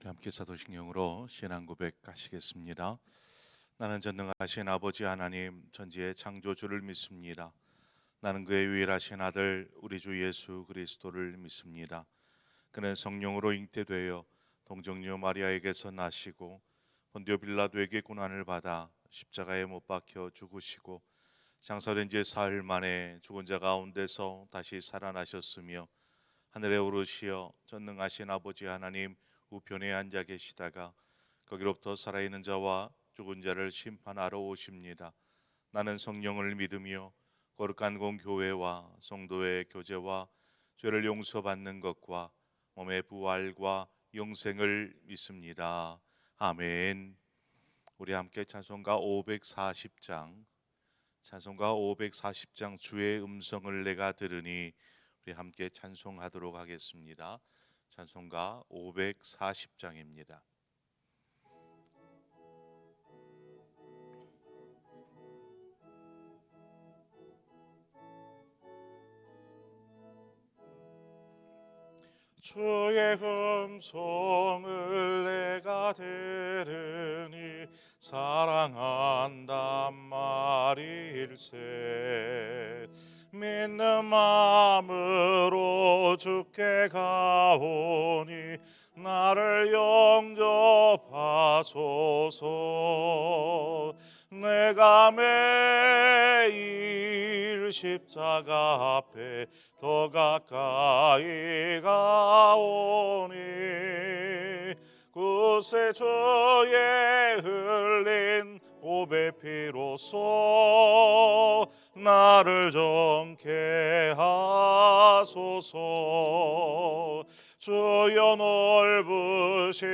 우리 함께 사도신경으로 신앙 고백하시겠습니다. 나는 전능하신 아버지 하나님 전지의 창조주를 믿습니다. 나는 그의 유일하신 아들 우리 주 예수 그리스도를 믿습니다. 그는 성령으로 잉태되어 동정녀 마리아에게서 나시고 본디오 빌라도에게 고난을 받아 십자가에 못 박혀 죽으시고 장사된 지 사흘 만에 죽은 자 가운데서 다시 살아나셨으며 하늘에 오르시어 전능하신 아버지 하나님 우편에 앉아 계시다가 거기로부터 살아있는 자와 죽은 자를 심판하러 오십니다. 나는 성령을 믿으며 거룩한 공교회와 성도의 교제와 죄를 용서받는 것과 몸의 부활과 영생을 믿습니다. 아멘. 우리 함께 찬송가 540장 찬송가 540장 주의 음성을 내가 들으니 우리 함께 찬송하도록 하겠습니다. 찬송가 540장입니다. 주의 음성을 내가 들으니 사랑한단 말일세. 믿는 마음으로 주께 가오니 나를 영접하소서. 내가 매일 십자가 앞에 더 가까이 가오니 그새 주의 흘린 보배 피로써 나를 정케 하소서. 주여 넓으신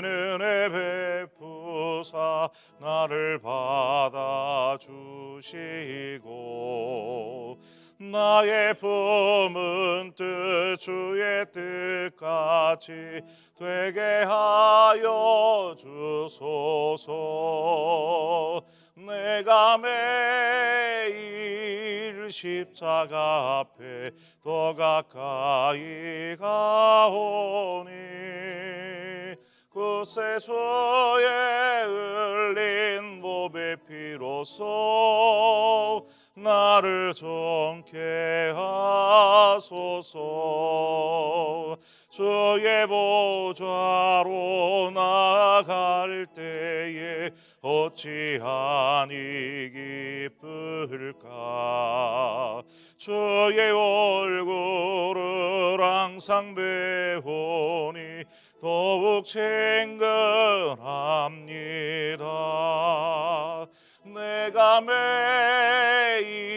은혜 베푸사 나를 받아주시고 나의 품은 뜻 주의 뜻같이 되게 하여 주소서. 내가 매일 십자가 앞에 더 가까이 가오니 그새 주의 흘린 보배 피로써 나를 정케 하소서. 주의 보좌로 나아갈 때에 어찌하니 기쁠까. 주의 얼굴을 항상 배우니 더욱 친근합니다. 내가 매일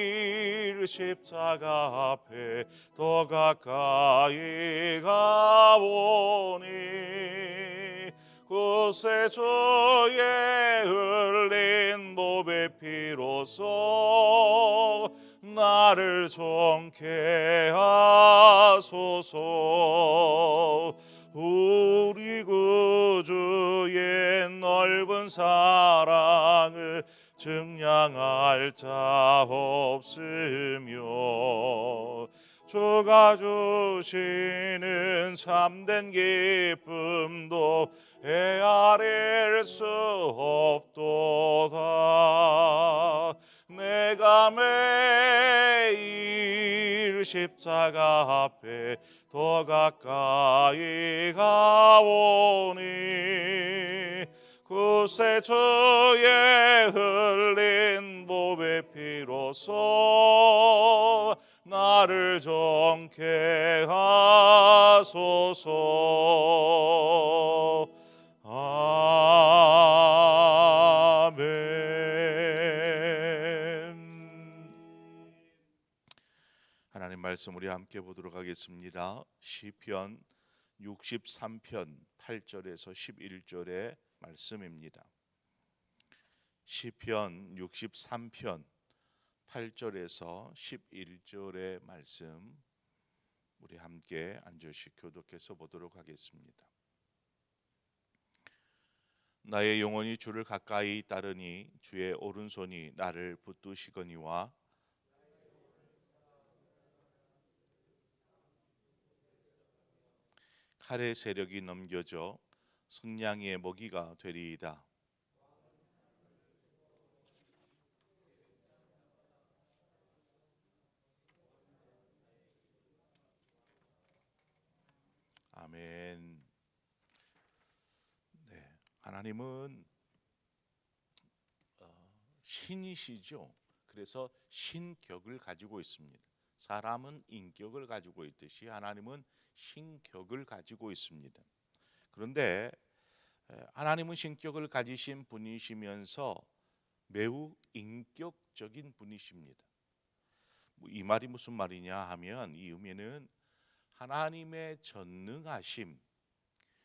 십자가 앞에 더 가까이 가오니 그새 주의 흘린 보배 피로써 나를 정케 하소서. 우리 구주의 넓은 사랑을 증량할 자 없으며 주가 주시는 참된 기쁨도 헤아릴 수 없도다. 내가 매일 십자가 앞에 더 가까이 가오니 그새 주의 흘린 보배 피로써 나를 정케 하소서. 아멘. 하나님 말씀 우리 함께 보도록 하겠습니다. 시편 63편 8절에서 11절의 말씀입니다. 시편 63편 8절에서 11절의 말씀 우리 함께 한 절씩 교독해서 보도록 하겠습니다. 나의 영혼이 주를 가까이 따르니 주의 오른손이 나를 붙드시거니와 칼의 세력이 넘겨져 승냥이의 먹이가 되리이다. 아멘. 네, 하나님은 신이시죠. 그래서 신격을 가지고 있습니다. 사람은 인격을 가지고 있듯이 하나님은 신격을 가지고 있습니다. 그런데 하나님은 신격을 가지신 분이시면서 매우 인격적인 분이십니다. 이 말이 무슨 말이냐 하면 이 의미는 하나님의 전능하심,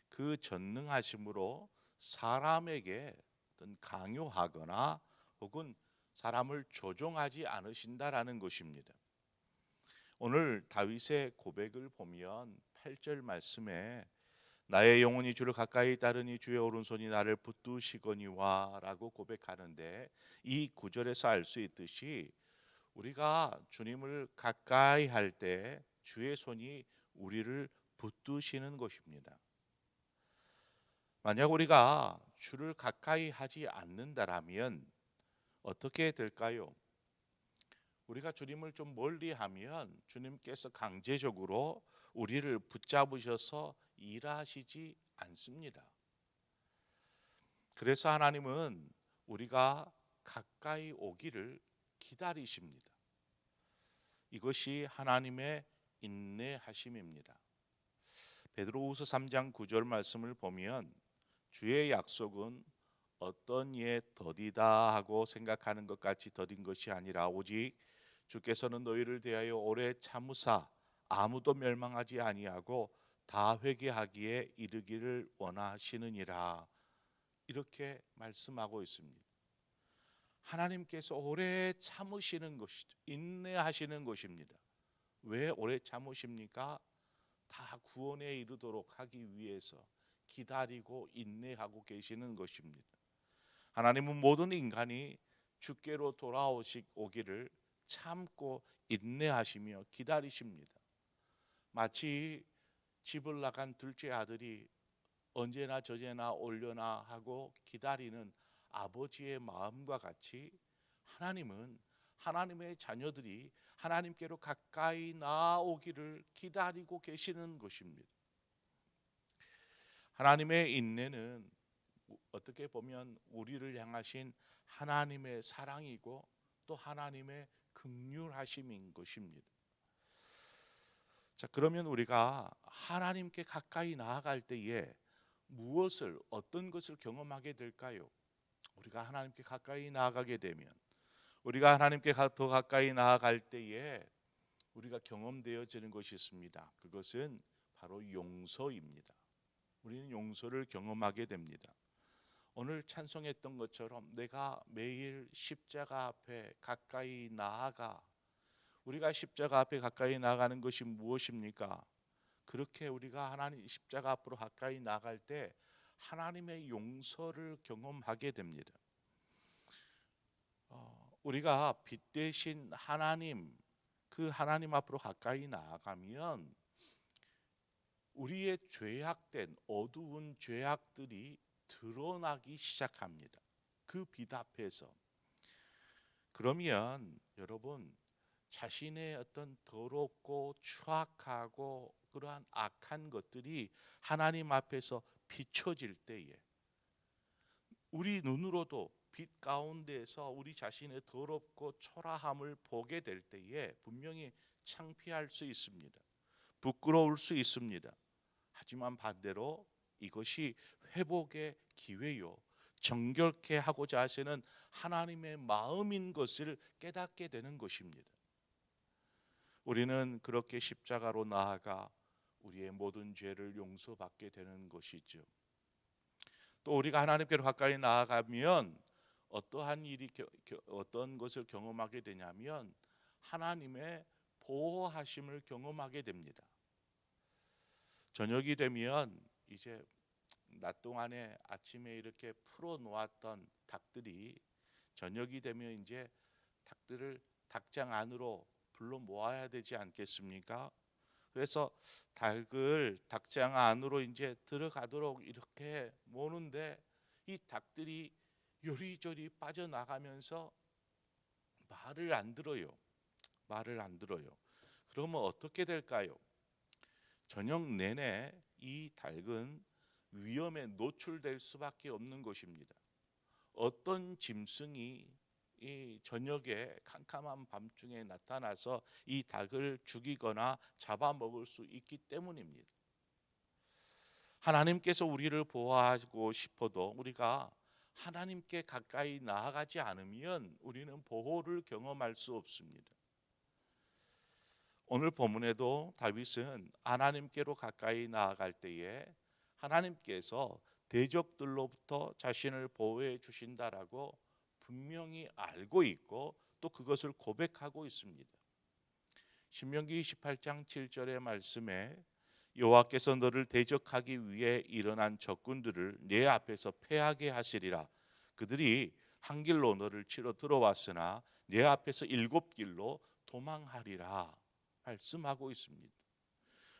그 전능하심으로 사람에게 어떤 강요하거나 혹은 사람을 조종하지 않으신다라는 것입니다. 오늘 다윗의 고백을 보면 8절 말씀에 나의 영혼이 주를 가까이 따르니 주의 오른손이 나를 붙드시거니와 라고 고백하는데, 이 구절에서 알 수 있듯이 우리가 주님을 가까이 할 때 주의 손이 우리를 붙드시는 것입니다. 만약 우리가 주를 가까이 하지 않는다라면 어떻게 될까요? 우리가 주님을 좀 멀리하면 주님께서 강제적으로 우리를 붙잡으셔서 일하시지 않습니다. 그래서 하나님은 우리가 가까이 오기를 기다리십니다. 이것이 하나님의 인내하심입니다. 베드로후서 3장 9절 말씀을 보면 주의 약속은 어떤 이에 더디다 하고 생각하는 것 같이 더딘 것이 아니라 오직 주께서는 너희를 대하여 오래 참으사 아무도 멸망하지 아니하고 다 회개하기에 이르기를 원하시느니라, 이렇게 말씀하고 있습니다. 하나님께서 오래 참으시는 것이죠. 인내하시는 것입니다. 왜 오래 참으십니까? 다 구원에 이르도록 하기 위해서 기다리고 인내하고 계시는 것입니다. 하나님은 모든 인간이 주께로 돌아오기를 참고 인내하시며 기다리십니다. 마치 집을 나간 둘째 아들이 언제나 저제나 올려나 하고 기다리는 아버지의 마음과 같이 하나님은 하나님의 자녀들이 하나님께로 가까이 나아오기를 기다리고 계시는 것입니다. 하나님의 인내는 어떻게 보면 우리를 향하신 하나님의 사랑이고 또 하나님의 긍휼하심인 것입니다. 자, 그러면 우리가 하나님께 가까이 나아갈 때에 어떤 것을 경험하게 될까요? 우리가 하나님께 가까이 나아가게 되면, 우리가 하나님께 더 가까이 나아갈 때에 우리가 경험되어지는 것이 있습니다. 그것은 바로 용서입니다. 우리는 용서를 경험하게 됩니다. 오늘 찬송했던 것처럼 내가 매일 십자가 앞에 가까이 나아가, 우리가 십자가 앞에 가까이 나아가는 것이 무엇입니까? 그렇게 우리가 하나님 십자가 앞으로 가까이 나갈 때 하나님의 용서를 경험하게 됩니다. 우리가 빛 대신 하나님, 그 하나님 앞으로 가까이 나아가면 우리의 죄악된 어두운 죄악들이 드러나기 시작합니다. 그 빛 앞에서. 그러면 여러분, 자신의 어떤 더럽고 추악하고 그러한 악한 것들이 하나님 앞에서 비춰질 때에 우리 눈으로도 빛 가운데에서 우리 자신의 더럽고 초라함을 보게 될 때에 분명히 창피할 수 있습니다. 부끄러울 수 있습니다. 하지만 반대로 이것이 회복의 기회요, 정결케 하고자 하시는 하나님의 마음인 것을 깨닫게 되는 것입니다. 우리는 그렇게 십자가로 나아가 우리의 모든 죄를 용서받게 되는 것이죠. 또 우리가 하나님께로 가까이 나아가면 어떤 것을 경험하게 되냐면 하나님의 보호하심을 경험하게 됩니다. 저녁이 되면 이제 낮 동안에 아침에 이렇게 풀어 놓았던 닭들이 저녁이 되면 이제 닭들을 닭장 안으로 불러 모아야 되지 않겠습니까? 그래서 닭을 닭장 안으로 이제 들어가도록 이렇게 모는데 이 닭들이 요리조리 빠져나가면서 말을 안 들어요. 말을 안 들어요. 그러면 어떻게 될까요? 저녁 내내 이 닭은 위험에 노출될 수밖에 없는 것입니다. 어떤 짐승이 이 저녁에 캄캄한 밤중에 나타나서 이 닭을 죽이거나 잡아먹을 수 있기 때문입니다. 하나님께서 우리를 보호하고 싶어도 우리가 하나님께 가까이 나아가지 않으면 우리는 보호를 경험할 수 없습니다. 오늘 본문에도 다윗은 하나님께로 가까이 나아갈 때에 하나님께서 대적들로부터 자신을 보호해 주신다라고 분명히 알고 있고 또 그것을 고백하고 있습니다. 신명기 28장 7절의 말씀에 여호와께서 너를 대적하기 위해 일어난 적군들을 내 앞에서 패하게 하시리라. 그들이 한 길로 너를 치러 들어왔으나 내 앞에서 일곱 길로 도망하리라 말씀하고 있습니다.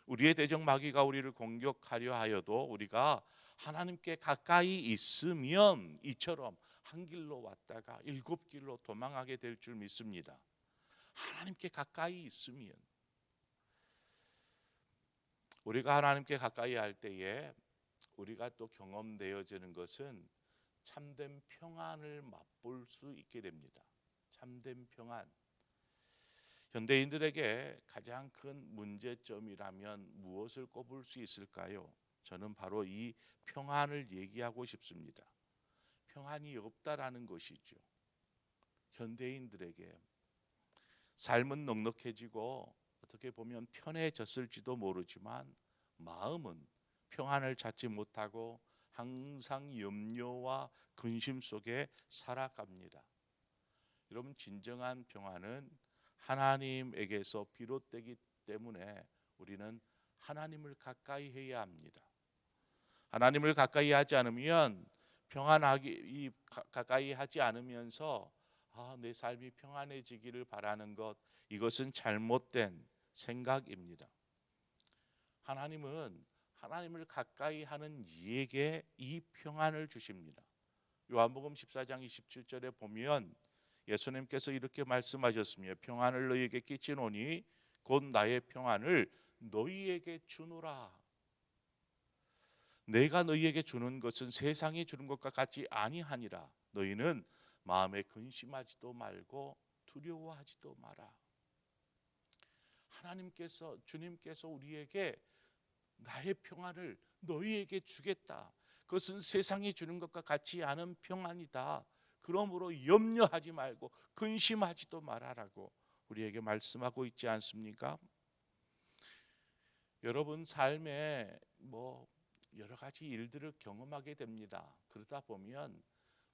우리의 대적 마귀가 우리를 공격하려 하여도 우리가 하나님께 가까이 있으면 이처럼 한 길로 왔다가 일곱 길로 도망하게 될 줄 믿습니다. 하나님께 가까이 있으면, 우리가 하나님께 가까이 할 때에 우리가 또 경험되어지는 것은 참된 평안을 맛볼 수 있게 됩니다. 참된 평안. 현대인들에게 가장 큰 문제점이라면 무엇을 꼽을 수 있을까요? 저는 바로 이 평안을 얘기하고 싶습니다. 평안이 없다라는 것이죠. 현대인들에게 삶은 넉넉해지고 어떻게 보면 편해졌을지도 모르지만 마음은 평안을 찾지 못하고 항상 염려와 근심 속에 살아갑니다. 여러분, 진정한 평안은 하나님에게서 비롯되기 때문에 우리는 하나님을 가까이 해야 합니다. 하나님을 가까이 하지 않으면 가까이 하지 않으면서 내 삶이 평안해지기를 바라는 것, 이것은 잘못된 생각입니다. 하나님은 하나님을 가까이 하는 이에게 이 평안을 주십니다. 요한복음 14장 27절에 보면 예수님께서 이렇게 말씀하셨으며 평안을 너희에게 끼치노니 곧 나의 평안을 너희에게 주노라. 내가 너희에게 주는 것은 세상이 주는 것과 같지 아니하니라. 너희는 마음에 근심하지도 말고 두려워하지도 마라. 주님께서 우리에게 나의 평안을 너희에게 주겠다. 그것은 세상이 주는 것과 같지 않은 평안이다. 그러므로 염려하지 말고 근심하지도 말아라고 우리에게 말씀하고 있지 않습니까? 여러분 삶에 여러 가지 일들을 경험하게 됩니다. 그러다 보면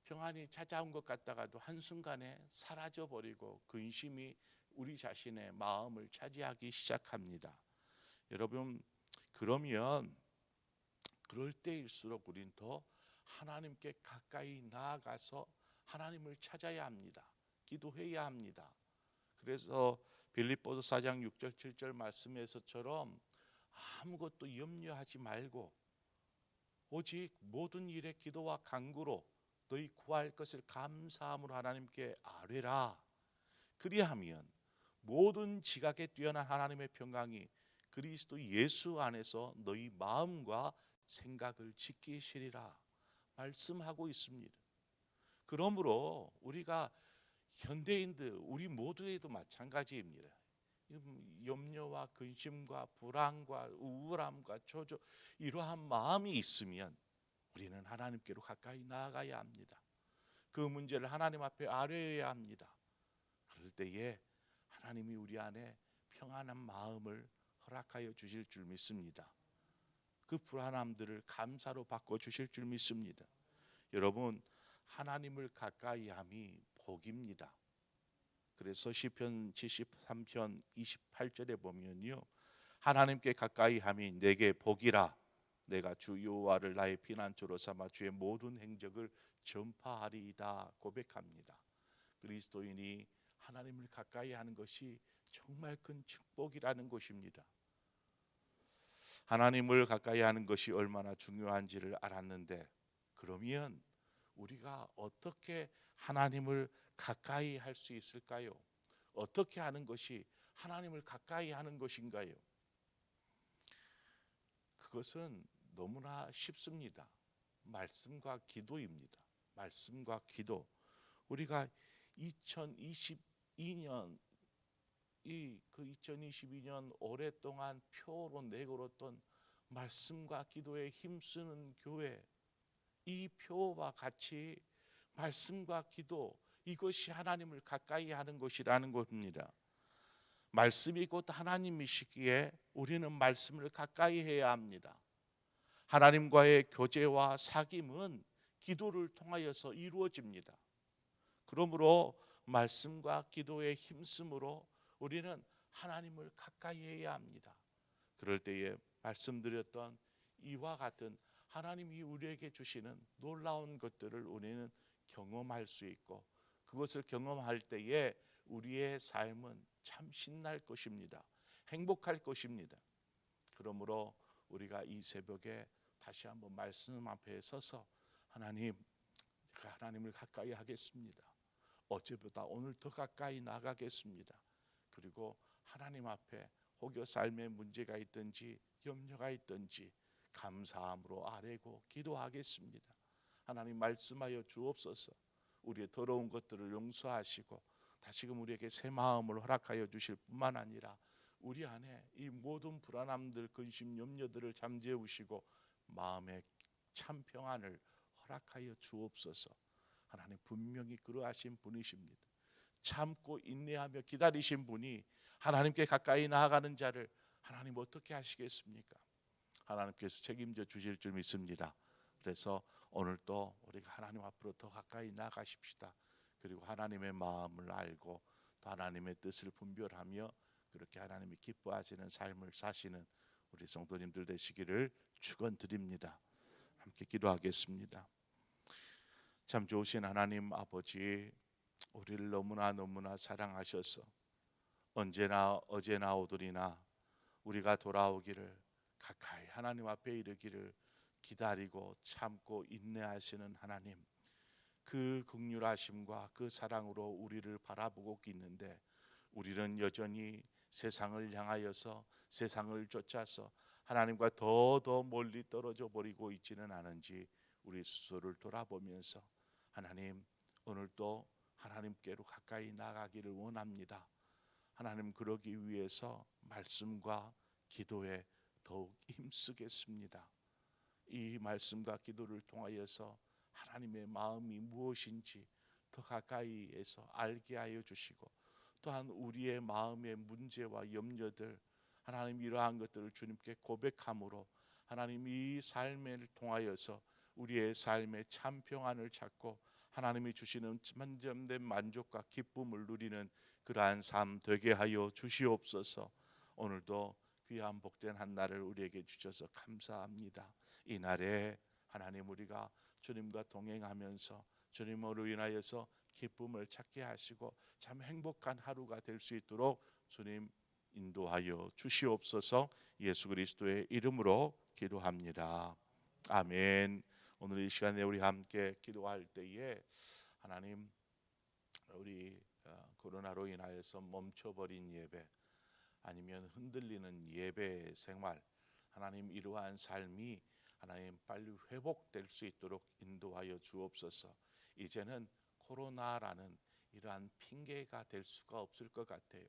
평안이 찾아온 것 같다가도 한순간에 사라져 버리고 근심이 우리 자신의 마음을 차지하기 시작합니다. 여러분, 그러면 그럴 때일수록 우린 더 하나님께 가까이 나아가서 하나님을 찾아야 합니다. 기도해야 합니다. 그래서 빌립보서 4장 6절 7절 말씀에서처럼 아무것도 염려하지 말고 오직 모든 일에 기도와 간구로 너희 구할 것을 감사함으로 하나님께 아뢰라. 그리하면 모든 지각에 뛰어난 하나님의 평강이 그리스도 예수 안에서 너희 마음과 생각을 지키시리라 말씀하고 있습니다. 그러므로 우리가 현대인들 우리 모두에도 마찬가지입니다. 염려와 근심과 불안과 우울함과 초조, 이러한 마음이 있으면 우리는 하나님께로 가까이 나아가야 합니다. 그 문제를 하나님 앞에 아뢰어야 합니다. 그럴 때에 하나님이 우리 안에 평안한 마음을 허락하여 주실 줄 믿습니다. 그 불안함들을 감사로 바꿔 주실 줄 믿습니다. 여러분, 하나님을 가까이 함이 복입니다. 그래서 시편 73편 28절에 보면요, 하나님께 가까이 함이 내게 복이라. 내가 주 여호와를 나의 피난처로 삼아 주의 모든 행적을 전파하리이다 고백합니다. 그리스도인이 하나님을 가까이 하는 것이 정말 큰 축복이라는 것입니다. 하나님을 가까이 하는 것이 얼마나 중요한지를 알았는데, 그러면 우리가 어떻게 하나님을 가까이 할 수 있을까요? 어떻게 하는 것이 하나님을 가까이 하는 것인가요? 그것은 너무나 쉽습니다. 말씀과 기도입니다. 말씀과 기도. 우리가 2022년 그 2022년 오랫동안 표로 내걸었던 말씀과 기도에 힘쓰는 교회, 이 표와 같이 말씀과 기도, 이것이 하나님을 가까이 하는 것이라는 겁니다. 말씀이 곧 하나님이시기에 우리는 말씀을 가까이 해야 합니다. 하나님과의 교제와 사귐은 기도를 통하여서 이루어집니다. 그러므로 말씀과 기도의 힘쓰므로 우리는 하나님을 가까이 해야 합니다. 그럴 때에 말씀드렸던 이와 같은 하나님이 우리에게 주시는 놀라운 것들을 우리는 경험할 수 있고, 그것을 경험할 때에 우리의 삶은 참 신날 것입니다. 행복할 것입니다. 그러므로 우리가 이 새벽에 다시 한번 말씀 앞에 서서 하나님, 제가 하나님을 가까이 하겠습니다. 어제보다 오늘 더 가까이 나가겠습니다. 그리고 하나님 앞에 혹여 삶에 문제가 있든지 염려가 있든지 감사함으로 아뢰고 기도하겠습니다. 하나님 말씀하여 주옵소서. 우리의 더러운 것들을 용서하시고 다시금 우리에게 새 마음을 허락하여 주실 뿐만 아니라 우리 안에 이 모든 불안함들, 근심, 염려들을 잠재우시고 마음의 참 평안을 허락하여 주옵소서. 하나님 분명히 그러하신 분이십니다. 참고 인내하며 기다리신 분이 하나님께 가까이 나아가는 자를 하나님 어떻게 하시겠습니까? 하나님께서 책임져 주실 줄 믿습니다. 그래서 오늘 또 우리가 하나님 앞으로 더 가까이 나아가십시다. 그리고 하나님의 마음을 알고 또 하나님의 뜻을 분별하며 그렇게 하나님이 기뻐하시는 삶을 사시는 우리 성도님들 되시기를 축원드립니다. 함께 기도하겠습니다. 참 좋으신 하나님 아버지, 우리를 너무나 사랑하셔서 언제나 어제나 오늘이나 우리가 돌아오기를 가까이 하나님 앞에 이르기를 기다리고 참고 인내하시는 하나님, 그 긍휼하심과 그 사랑으로 우리를 바라보고 있는데 우리는 여전히 세상을 향하여서 세상을 쫓아서 하나님과 더 멀리 떨어져 버리고 있지는 않은지 우리 스스로를 돌아보면서 하나님, 오늘도 하나님께로 가까이 나가기를 원합니다. 하나님, 그러기 위해서 말씀과 기도에 더욱 힘쓰겠습니다. 이 말씀과 기도를 통하여서 하나님의 마음이 무엇인지 더 가까이에서 알게 하여 주시고, 또한 우리의 마음의 문제와 염려들, 하나님 이러한 것들을 주님께 고백함으로 하나님 이 삶을 통하여서 우리의 삶의 참 평안을 찾고 하나님이 주시는 참된 만족과 기쁨을 누리는 그러한 삶 되게 하여 주시옵소서. 오늘도 귀한 복된 한 날을 우리에게 주셔서 감사합니다. 이 날에 하나님, 우리가 주님과 동행하면서 주님으로 인하여서 기쁨을 찾게 하시고 참 행복한 하루가 될 수 있도록 주님 인도하여 주시옵소서. 예수 그리스도의 이름으로 기도합니다. 아멘. 오늘 이 시간에 우리 함께 기도할 때에 하나님, 우리 코로나로 인하여서 멈춰버린 예배, 아니면 흔들리는 예배 생활, 하나님 이러한 삶이 하나님 빨리 회복될 수 있도록 인도하여 주옵소서. 이제는 코로나라는 이러한 핑계가 될 수가 없을 것 같아요.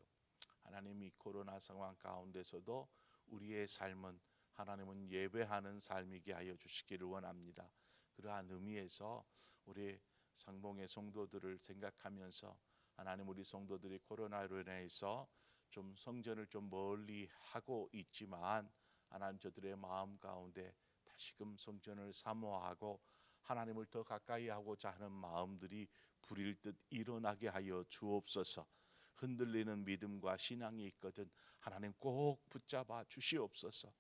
하나님, 이 코로나 상황 가운데서도 우리의 삶은 하나님은 예배하는 삶이게 하여 주시기를 원합니다. 그러한 의미에서 우리 상봉의 성도들을 생각하면서 하나님, 우리 성도들이 코로나로 인해서 좀 성전을 좀 멀리 하고 있지만 하나님, 저들의 마음 가운데 다시금 성전을 사모하고 하나님을 더 가까이 하고자 하는 마음들이 불일 듯 일어나게 하여 주옵소서. 흔들리는 믿음과 신앙이 있거든 하나님 꼭 붙잡아 주시옵소서.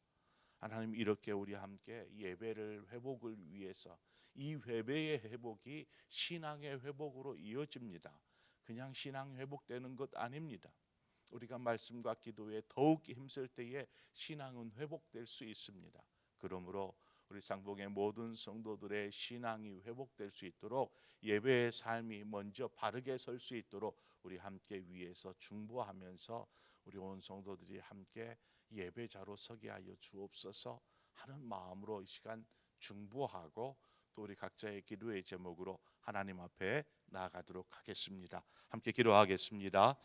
하나님, 이렇게 우리 함께 예배를 회복을 위해서, 이 예배의 회복이 신앙의 회복으로 이어집니다. 그냥 신앙 회복되는 것 아닙니다. 우리가 말씀과 기도에 더욱 힘쓸 때에 신앙은 회복될 수 있습니다. 그러므로 우리 상봉의 모든 성도들의 신앙이 회복될 수 있도록 예배의 삶이 먼저 바르게 설 수 있도록 우리 함께 위에서 중보하면서 우리 온 성도들이 함께 예배자로 서게 하여 주옵소서 하는 마음으로 이 시간 중보하고 또 우리 각자의 기도의 제목으로 하나님 앞에 나아가도록 하겠습니다. 함께 기도하겠습니다.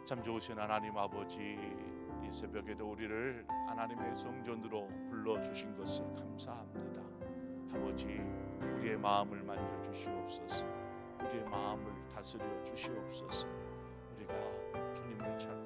참 좋으신 하나님 아버지, 이 새벽에도 우리를 하나님의 성전으로 불러주신 것을 감사합니다. 아버지, 우리의 마음을 만져주시옵소서. 우리의 마음을 다스려 주시옵소서. 우리가 주님을 찾아